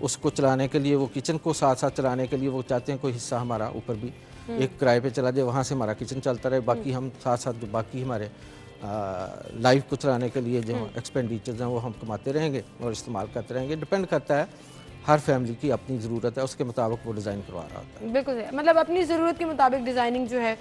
اس کو چلانے کے لیے، وہ کچن کو ساتھ ساتھ چلانے کے لیے وہ چاہتے ہیں کوئی حصہ ہمارا اوپر بھی ایک کرائے پہ چلا جائے، وہاں سے ہمارا کچن چلتا رہے، باقی ہم ساتھ ساتھ جو باقی ہمارے لائف کو چلانے کے لیے جو ایکسپینڈیچرز ہیں وہ ہم کماتے رہیں گے اور استعمال کرتے رہیں گے. ڈپینڈ کرتا ہے، ہر فیملی کی اپنی ضرورت ہے، اس کے مطابق وہ ڈیزائن کروا رہا ہوتا ہے. بالکل مطلب اپنی ضرورت کے مطابق ڈیزائننگ جو ہے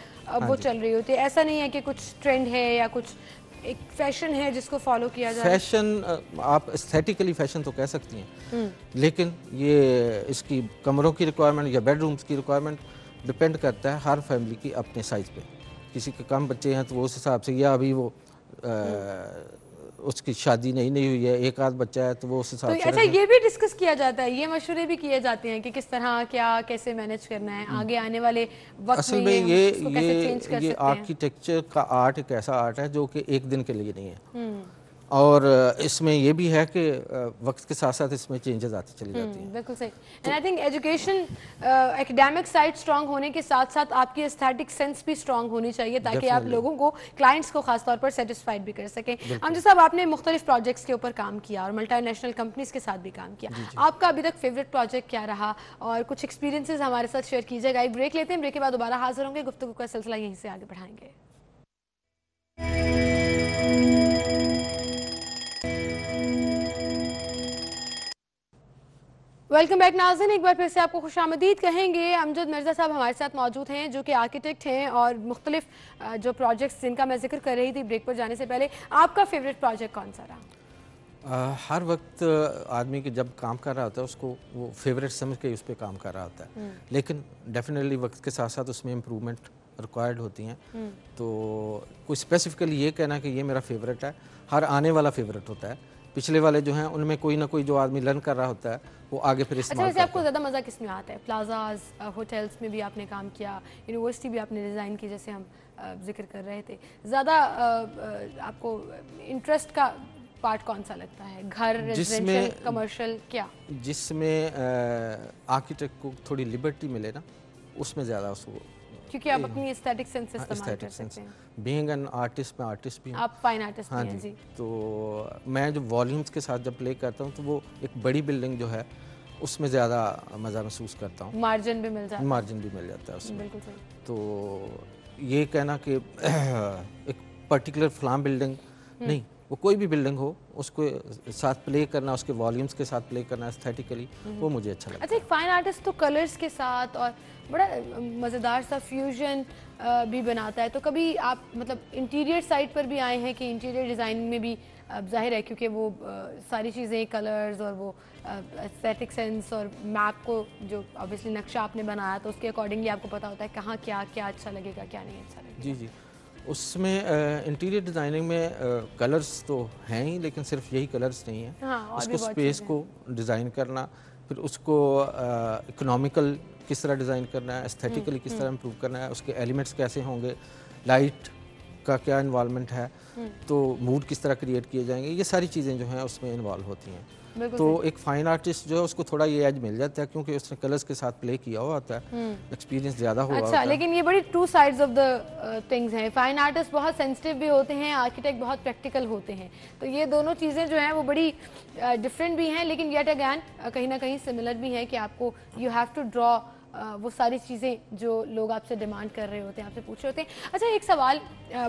وہ چل رہی ہوتی ہے. ایسا نہیں ہے کہ کچھ ٹرینڈ ہے یا کچھ ایک فیشن ہے جس کو فالو کیا جائے. فیشن آپ استھیٹیکلی فیشن تو کہہ سکتی ہیں، لیکن یہ اس کی کمروں کی ریکوائرمنٹ یا بیڈ رومز کی ریکوائرمنٹ ڈپینڈ کرتا ہے ہر فیملی کی اپنے سائز پہ. کسی کے کم بچے ہیں تو وہ اس حساب سے، یا ابھی وہ اس کی شادی نہیں ہوئی ہے، ایک آدھ بچہ ہے تو وہ اس حساب سے. اچھا یہ بھی ڈسکس کیا جاتا ہے، یہ مشورے بھی کیے جاتے ہیں کہ کس طرح کیا کیسے مینیج کرنا ہے آگے آنے والے وقت اصل میں یہ آرکیٹیکچر کا آرٹ ایک ایسا آرٹ ہے جو کہ ایک دن کے لیے نہیں ہے، اور اس میں یہ بھی ہے کہ وقت کے ساتھ ساتھ اس میں چینجز آتی چلی جاتی ہیں. بالکل صحیح. And I think education academic side strong ہونے کے ساتھ ساتھ آپ کی ایستھیٹک سینس بھی اسٹرانگ ہونی چاہیے تاکہ آپ لوگوں کو، کلائنٹس کو خاص طور پر سیٹسفائڈ بھی کر سکیں. امجد صاحب آپ نے مختلف پروجیکٹس کے اوپر کام کیا اور ملٹی نیشنل کمپنیز کے ساتھ بھی کام کیا. آپ کا ابھی تک فیوریٹ پروجیکٹ کیا رہا اور کچھ ایکسپیرینسز ہمارے ساتھ شیئر کیجیے گا. ایک بریک لیتے ہیں، بریک کے بعد دوبارہ حاضر ہوں گے، گفتگو کا سلسلہ یہیں سے آگے بڑھائیں گے. ویلکم بیک ناظرین، ایک بار پھر سے آپ کو خوش آمدید کہیں گے. امجد مرزا صاحب ہمارے ساتھ موجود ہیں جو کہ آرکیٹیکٹ ہیں، اور مختلف جو پروجیکٹس جن کا میں ذکر کر رہی تھی بریک پر جانے سے پہلے، آپ کا فیوریٹ پروجیکٹ کون سا رہا؟ ہر وقت آدمی کے جب کام کر رہا ہوتا ہے اس کو وہ فیوریٹ سمجھ کے اس پہ کام کر رہا ہوتا ہے، لیکن ڈیفینیٹلی وقت کے ساتھ ساتھ اس میں امپرومنٹ ریکوائرڈ ہوتی ہیں. تو کوئی اسپیسیفکلی یہ کہنا کہ یہ میرا فیوریٹ ہے، ہر آنے والا فیوریٹ ہوتا ہے. پچھلے والے جو ہیں ان میں کوئی نہ کوئی جو آدمی لرن کر رہا ہوتا ہے وہ آگے پھر استعمال کرتا ہے. اچھا، آپ کو زیادہ مزہ کس میں آتا ہے؟ پلازاز، ہوٹلز میں بھی آپ نے کام کیا، یونیورسٹی بھی آپ نے ڈیزائن کی جیسے ہم ذکر کر رہے تھے. زیادہ آپ کو انٹرسٹ کا پارٹ کون سا لگتا ہے؟ گھر، ریزیڈنشل، کمرشل، کیا جس میں آرکیٹیکٹ کو تھوڑی لبرٹی ملے نا، اس میں زیادہ اس کو، کیونکہ آپ اپنی ایستھیٹک سینس استعمال کر سکتے ہیں. بینگ این آرٹسٹ، میں آرٹسٹ بھی ہوں. آپ فائن آرٹسٹ بھی ہیں. جی. تو میں جو والیومز کے ساتھ جب پلے کرتا ہوں تو وہ ایک بڑی بلڈنگ جو ہے اس میں زیادہ مزہ محسوس کرتا ہوں. مارجن بھی مل جاتا ہے. مارجن بھی مل جاتا ہے اس میں. بالکل صحیح. تو یہ کہنا کہ ایک پرٹیکولر فلاں بلڈنگ نہیں، وہ کوئی بھی بلڈنگ ہو اس کو ساتھ پلے کرنا، اس کے والیومز کے ساتھ پلے کرنا ایستھیٹیکلی، وہ مجھے اچھا لگتا ہے. اچھا، ایک فائن آرٹسٹ تو کلرز کے ساتھ اور بڑا مزیدار سا فیوژن بھی بناتا ہے. تو کبھی آپ مطلب انٹیریئر سائڈ پر بھی آئے ہیں کہ انٹیریئر ڈیزائننگ میں بھی ظاہر ہے کیونکہ وہ ساری چیزیں کلرز اور وہ ایستھیٹک سینس اور میپ کو جو obviously نقشہ آپ نے بنایا تو اس کے اکارڈنگلی آپ کو پتا ہوتا ہے کہاں کیا اچھا لگے گا، کیا نہیں اچھا لگے گا. جی جی، اس میں انٹیریئر ڈیزائننگ میں کلرز تو ہیں ہی، لیکن صرف یہی کلرز نہیں ہیں. اس کو اسپیس کو ڈیزائن کرنا، پھر اس کو اکنامیکل کس طرح ڈیزائن کرنا ہے، ایستھیٹیکلی کس طرح امپروو کرنا ہے، اس کے ایلیمنٹس کیسے ہوں گے، لائٹ کا کیا انوالومنٹ ہے، تو موڈ کس طرح کریٹ کیے جائیں گے، یہ ساری چیزیں جو ہیں اس میں انوالو ہوتی ہیں. تو ایک فائن آرٹسٹ جو ہے اس کو تھوڑا یہ ایج مل جاتا ہے کیونکہ اس نے کلرز کے ساتھ پلے کیا ہوا ہوتا ہے، ایکسپیرینس زیادہ ہوا ہوتا ہے. لیکن یہ بڑی two sides of the things ہیں. فائن آرٹسٹ بہت سینسٹیو بھی ہوتے ہیں، آرکیٹیکٹ بہت پریکٹیکل ہوتے ہیں. تو یہ دونوں چیزیں جو ہیں وہ بڑی ڈفرینٹ بھی ہیں، لیکن یٹ اگین کہیں نہ کہیں سملر بھی ہے کہ آپ کو یو ہیو ٹو ڈرا وہ ساری چیزیں جو لوگ آپ سے ڈیمانڈ کر رہے ہوتے ہیں، آپ سے پوچھ رہے ہوتے ہیں. اچھا، ایک سوال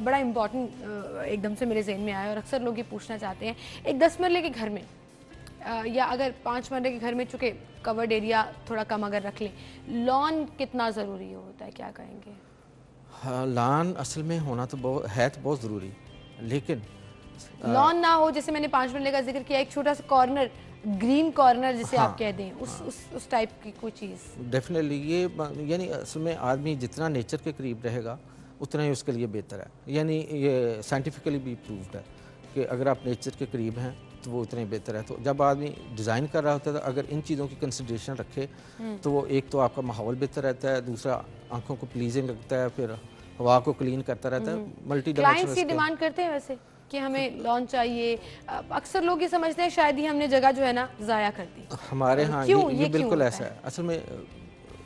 بڑا امپورٹنٹ ایک دم سے میرے ذہن میں آیا اور اکثر لوگ یہ پوچھنا چاہتے ہیں. ایک 10 مرلے کے گھر میں یا اگر 5 مرلے کے گھر میں چونکہ کورڈ ایریا تھوڑا کم اگر رکھ لیں، لان کتنا ضروری ہوتا ہے، کیا کہیں گے؟ لان اصل میں ہونا تو بہت ضروری، لیکن لان نہ ہو، جیسے میں نے 5 مرلے کا ذکر کیا، ایک چھوٹا سا کارنر، گرین کارنر جسے آپ کہہ دیں، اس ٹائپ کی کوئی چیز. ڈیفینیٹلی یہ یعنی اصل میں آدمی جتنا نیچر کے قریب رہے گا اتنا ہی اس کے لیے بہتر ہے. یعنی یہ سائنٹیفکلی بھی پروفڈ ہے کہ اگر آپ نیچر کے قریب ہیں تو وہ اتنے بہتر ہے. تو جب آدمی ڈیزائن کر رہا ہوتا ہے تو اگر ان چیزوں کی کنسیڈریشن رکھے تو وہ ایک تو آپ کا ماحول بہتر رہتا ہے، دوسرا آنکھوں کو پلیزنگ لگتا ہے، پھر ہوا کو کلین کرتا رہتا ہے. ملٹی کلائنٹس یہ ڈیمانڈ کرتے ہیں ویسے کہ ہمیں لان چاہیے. اکثر لوگ یہ سمجھتے ہیں شاید ہی ہم نے جگہ جو ہے نا ضائع کر دی. ہمارے ہاں یہ بالکل ایسا ہے. اصل میں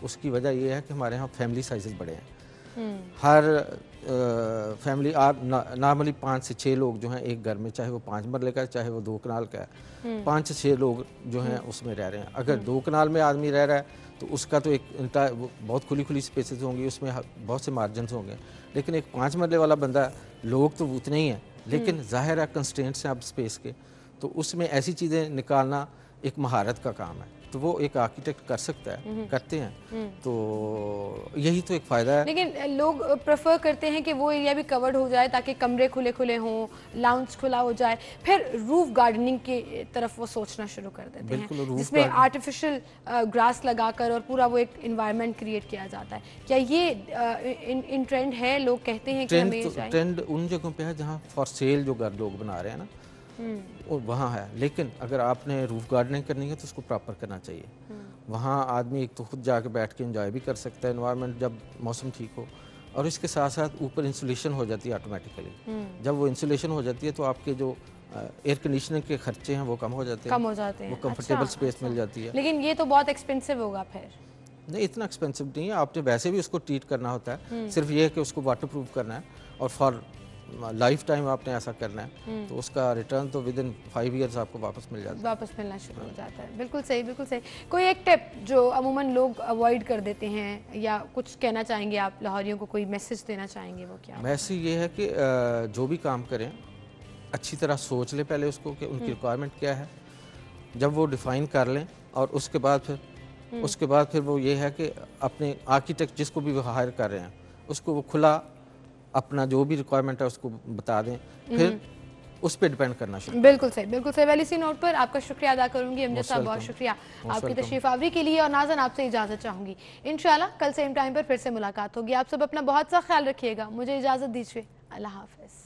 اس کی وجہ یہ ہے کہ ہمارے ہاں فیملی سائزز بڑے ہیں، ہر فیملی آپ نارملی 5 سے 6 لوگ جو ہیں ایک گھر میں، چاہے وہ 5 مرلے کا ہے چاہے وہ 2 کنال کا ہے، 5 سے 6 لوگ جو ہیں اس میں رہ رہے ہیں. اگر 2 کنال میں آدمی رہ رہا ہے تو اس کا تو ایک بہت کھلی سپیسز ہوں گی، اس میں بہت سے مارجنز ہوں گے. لیکن ایک 5 مرلے والا بندہ، لوگ تو اتنے ہی ہیں لیکن ظاہر ہے کنسٹرینٹس ہیں اب اسپیس کے، تو اس میں ایسی چیزیں نکالنا ایک مہارت کا کام ہے. تو وہ ایک آرکیٹیکٹ کر سکتا ہے، کرتے ہیں، تو یہی تو ایک فائدہ ہے. لیکن لوگ پریفر کرتے ہیں کہ وہ ایریا بھی کورڈ ہو جائے تاکہ کمرے کھلے ہوں، لاؤنج کھلا ہو جائے، پھر روف گارڈننگ کی طرف وہ سوچنا شروع کر دیتے ہیں جس میں آرٹیفیشل گراس لگا کر اور پورا وہ ایک انوائرمنٹ کریٹ کیا جاتا ہے. کیا یہ ان ٹرینڈ ہے؟ لوگ کہتے ہیں کہ ہمیں ٹرینڈ ان جگہوں پہ ہے جہاں فار سیل جو گھر لوگ بنا رہے ہیں نا وہاں ہے. لیکن اگر آپ نے روف گارڈننگ کرنی ہے تو اس کو پراپر کرنا چاہیے. وہاں آدمی ایک تو خود جا کے بیٹھ کے انجوائے بھی کر سکتا ہے انوائرمنٹ جب موسم ٹھیک ہو، اور اس کے ساتھ ساتھ اوپر انسولیشن ہو جاتی ہے آٹومیٹیکلی. جب وہ انسولیشن ہو جاتی ہے تو آپ کے جو ایئر کنڈیشننگ کے خرچے ہیں وہ کم ہو جاتے ہیں، وہ کمفرٹیبل سپیس مل جاتی ہے. لیکن یہ تو بہت ایکسپینسو ہوگا پھر. نہیں اتنا ایکسپینسو نہیں ہے، آپ نے ویسے بھی اس کو ٹریٹ کرنا ہوتا ہے. صرف یہ ہے کہ اس کو واٹر پروف کرنا ہے اور فار لائف ٹائم آپ نے ایسا کرنا ہے تو اس کا ریٹرن تو ود ان 5 ایئرز آپ کو واپس مل جاتا ہے، واپس ملنا شروع ہو جاتا ہے. بالکل صحیح، بالکل صحیح. کوئی ایک ٹپ جو عموماً لوگ اوائڈ کر دیتے ہیں یا کچھ کہنا چاہیں گے آپ لاہوریوں کو، کوئی میسج دینا چاہیں گے، وہ کیا؟ میسج یہ ہے کہ جو بھی کام کریں اچھی طرح سوچ لیں پہلے اس کو کہ ان کی ریکوائرمنٹ کیا ہے. جب وہ ڈیفائن کر لیں اور اس کے بعد پھر وہ یہ ہے کہ اپنے آرکیٹیکٹ جس کو بھی وہ ہائر کر رہے ہیں اس کو وہ کھلا اپنا جو بھی ریکوائرمنٹ ہے اس کو بتا دیں، پھر اس پہ ڈیپینڈ کرنا شروع. بالکل صحیح، بالکل صحیح. ویلی سی نوٹ پر آپ کا شکریہ ادا کروں گی امجد صاحب، بہت شکریہ آپ کی تشریف آوری کے لیے. اور ناظرین آپ سے اجازت چاہوں گی، انشاءاللہ کل سیم ٹائم پر پھر سے ملاقات ہوگی. آپ سب اپنا بہت سا خیال رکھیے گا. مجھے اجازت دیجیے، اللہ حافظ.